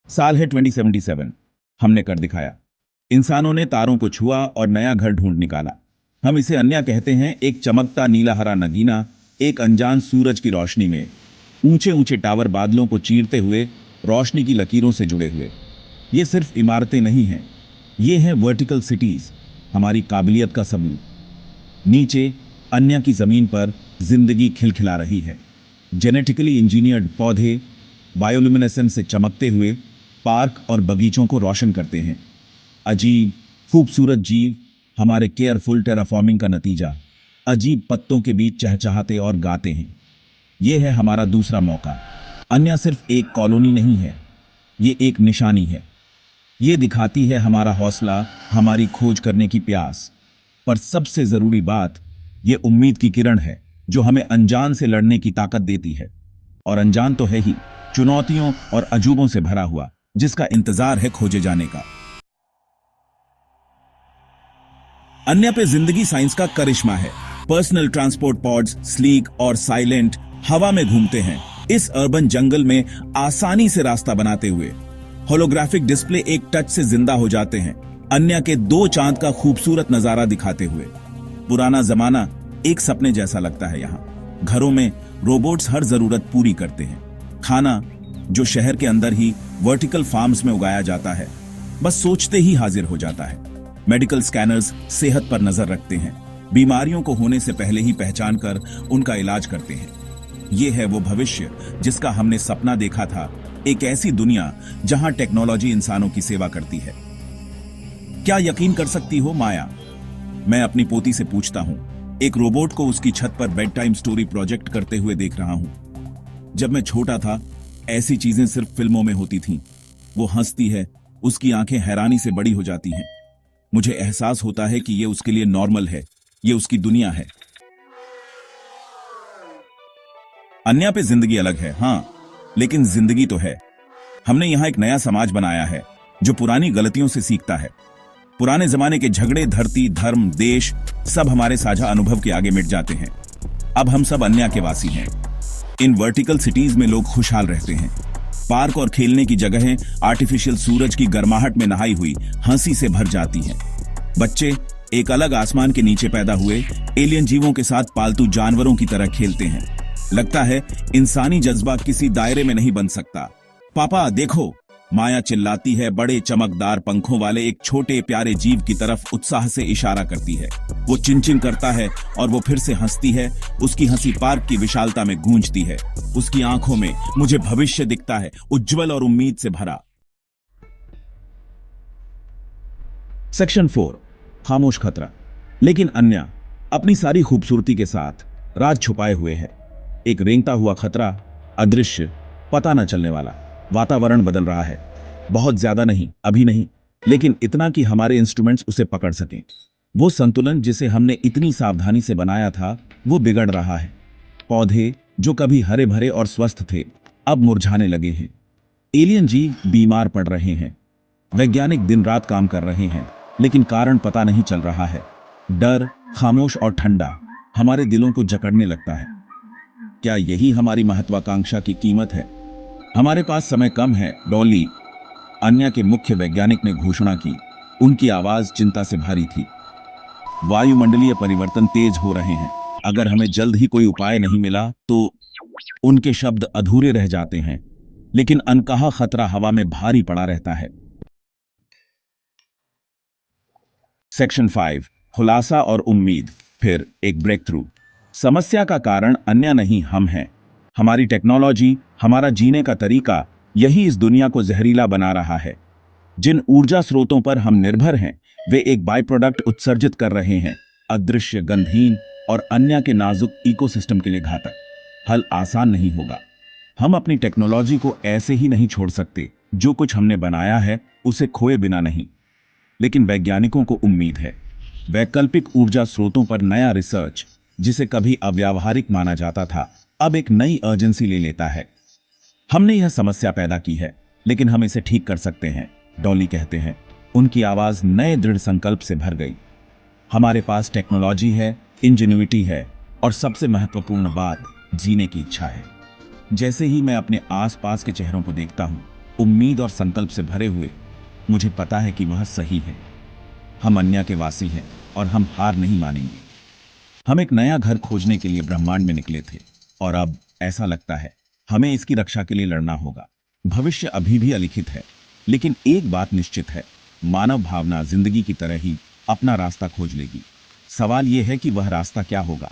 साल है 2077। हमने कर दिखाया। इंसानों ने तारों को छुआ और नया घर ढूंढ निकाला। हम इसे अन्या कहते हैं, एक चमकता नीला हरा नगीना, एक अनजान सूरज की रोशनी में। ऊंचे ऊंचे टावर बादलों को चीरते हुए, रोशनी की लकीरों से जुड़े हुए। ये सिर्फ इमारतें नहीं हैं, ये हैं वर्टिकल सिटीज, हमारी काबिलियत का सबूत। नीचे अन्या की जमीन पर जिंदगी खिलखिला रही है। जेनेटिकली इंजीनियर्ड पौधे बायोल्यूमिनेसेंस से चमकते हुए पार्क और बगीचों को रोशन करते हैं। अजीब खूबसूरत जीव, हमारे केयरफुल टेराफॉर्मिंग का नतीजा। अजीब पत्तों के बीच चहचहाते और गाते हैं। यह है हमारा दूसरा मौका। अन्य सिर्फ एक कॉलोनी नहीं है, ये एक निशानी है। ये दिखाती है हमारा हौसला, हमारी खोज करने की प्यास। पर सबसे जरूरी बात, ये उम्मीद की किरण है जो हमें अनजान से लड़ने की ताकत देती है। और अनजान तो है ही, चुनौतियों और अजूबों से भरा हुआ, जिसका इंतजार है खोजे जाने का। अन्य पे जिंदगी साइंस का करिश्मा है। पर्सनल ट्रांसपोर्ट पॉड्स स्लीक और साइलेंट हवा में घूमते हैं, इस अर्बन जंगल में आसानी से रास्ता बनाते हुए। होलोग्राफिक डिस्प्ले एक टच से जिंदा हो जाते हैं, अन्य के 2 चांद का खूबसूरत नजारा दिखाते हुए। पुराना जमाना एक सपने जैसा लगता है यहाँ। घरों में रोबोट्स हर जरूरत पूरी करते हैं। खाना जो शहर के अंदर ही वर्टिकल फार्म्स में उगाया जाता है, बस सोचते ही हाजिर हो जाता है। मेडिकल स्कैनर्स सेहत पर नजर रखते हैं, बीमारियों को होने से पहले ही पहचान कर उनका इलाज करते हैं। यह है वो भविष्य जिसका हमने सपना देखा था, एक ऐसी दुनिया जहां टेक्नोलॉजी इंसानों की सेवा करती है। क्या यकीन कर सकती हो माया? मैं अपनी पोती से पूछता हूं, एक रोबोट को उसकी छत पर बेड टाइम स्टोरी प्रोजेक्ट करते हुए देख रहा हूं। जब मैं छोटा था, ऐसी चीजें सिर्फ फिल्मों में होती थीं। वो हंसती है, उसकी आंखें हैरानी से बड़ी हो जाती हैं। मुझे एहसास होता है कि ये उसके लिए नॉर्मल है, ये उसकी दुनिया है। अन्या पे जिंदगी अलग है, हां, लेकिन जिंदगी तो है। हमने यहां एक नया समाज बनाया है जो पुरानी गलतियों से सीखता है। पुराने जमाने के झगड़े, धरती, धर्म, देश, सब हमारे साझा अनुभव के आगे मिट जाते हैं। अब हम सब अन्या के वासी हैं। इन वर्टिकल सिटीज में लोग खुशहाल रहते हैं। पार्क और खेलने की जगहें आर्टिफिशियल सूरज की गर्माहट में नहाई हुई हंसी से भर जाती हैं। बच्चे एक अलग आसमान के नीचे पैदा हुए एलियन जीवों के साथ पालतू जानवरों की तरह खेलते हैं। लगता है इंसानी जज्बा किसी दायरे में नहीं बन सकता। पापा देखो, माया चिल्लाती है, बड़े चमकदार पंखों वाले एक छोटे प्यारे जीव की तरफ उत्साह से इशारा करती है। वो चिंचिन करता है और वो फिर से हंसती है। उसकी हंसी पार्क की विशालता में गूंजती है। उसकी आंखों में मुझे भविष्य दिखता है, उज्जवल और उम्मीद से भरा। सेक्शन 4, खामोश खतरा। लेकिन अन्या अपनी सारी खूबसूरती के साथ राज छुपाए हुए है। एक रेंगता हुआ खतरा, अदृश्य, पता न चलने वाला। वातावरण बदल रहा है, बहुत ज्यादा नहीं, अभी नहीं, लेकिन इतना कि हमारे इंस्ट्रूमेंट्स उसे पकड़ सकें। वो संतुलन जिसे हमने इतनी सावधानी से बनाया था, वो बिगड़ रहा है। पौधे जो कभी हरे भरे और स्वस्थ थे, अब मुरझाने लगे हैं। एलियन जीव बीमार पड़ रहे हैं। वैज्ञानिक दिन रात काम कर रहे हैं, लेकिन कारण पता नहीं चल रहा है। डर, खामोश और ठंडा, हमारे दिलों को जकड़ने लगता है। क्या यही हमारी महत्वाकांक्षा की कीमत है? हमारे पास समय कम है, डॉली, अन्या के मुख्य वैज्ञानिक ने घोषणा की। उनकी आवाज चिंता से भारी थी। वायुमंडलीय परिवर्तन तेज हो रहे हैं। अगर हमें जल्द ही कोई उपाय नहीं मिला तो उनके शब्द अधूरे रह जाते हैं, लेकिन अनकहा खतरा हवा में भारी पड़ा रहता है। सेक्शन 5, खुलासा और उम्मीद। फिर एक ब्रेक थ्रू। समस्या का कारण अन्य नहीं, हम हैं। हमारी टेक्नोलॉजी, हमारा जीने का तरीका, यही इस दुनिया को जहरीला बना रहा है। जिन ऊर्जा स्रोतों पर हम निर्भर हैं, वे एक बाय प्रोडक्ट उत्सर्जित कर रहे हैं, अदृश्य, गंधहीन और अन्य के नाजुक इकोसिस्टम के लिए घातक। हल आसान नहीं होगा। हम अपनी टेक्नोलॉजी को ऐसे ही नहीं छोड़ सकते। जो कुछ हमने बनाया है, उसे खोए बिना नहीं। लेकिन वैज्ञानिकों को उम्मीद है। वैकल्पिक ऊर्जा स्रोतों पर नया रिसर्च, जिसे कभी अव्यावहारिक माना जाता था, अब एक नई अर्जेंसी ले लेता है। हमने यह समस्या पैदा की है, लेकिन हम इसे ठीक कर सकते हैं, डॉली कहते हैं। उनकी आवाज नए दृढ़ संकल्प से भर गई। हमारे पास टेक्नोलॉजी है, इंजेन्युइटी है, और सबसे महत्वपूर्ण बात, जीने की इच्छा है। जैसे ही मैं अपने आसपास के चेहरों को देखता हूं, उम्मीद और संकल्प से भरे हुए। मुझे पता है कि वह सही है। हम अन्य के वासी हैं और हम हार नहीं मानेंगे। हम एक नया घर खोजने के लिए ब्रह्मांड में निकले थे और अब ऐसा लगता है हमें इसकी रक्षा के लिए लड़ना होगा। भविष्य अभी भी अलिखित है, लेकिन एक बात निश्चित है, मानव भावना जिंदगी की तरह ही अपना रास्ता खोज लेगी। सवाल यह है कि वह रास्ता क्या होगा।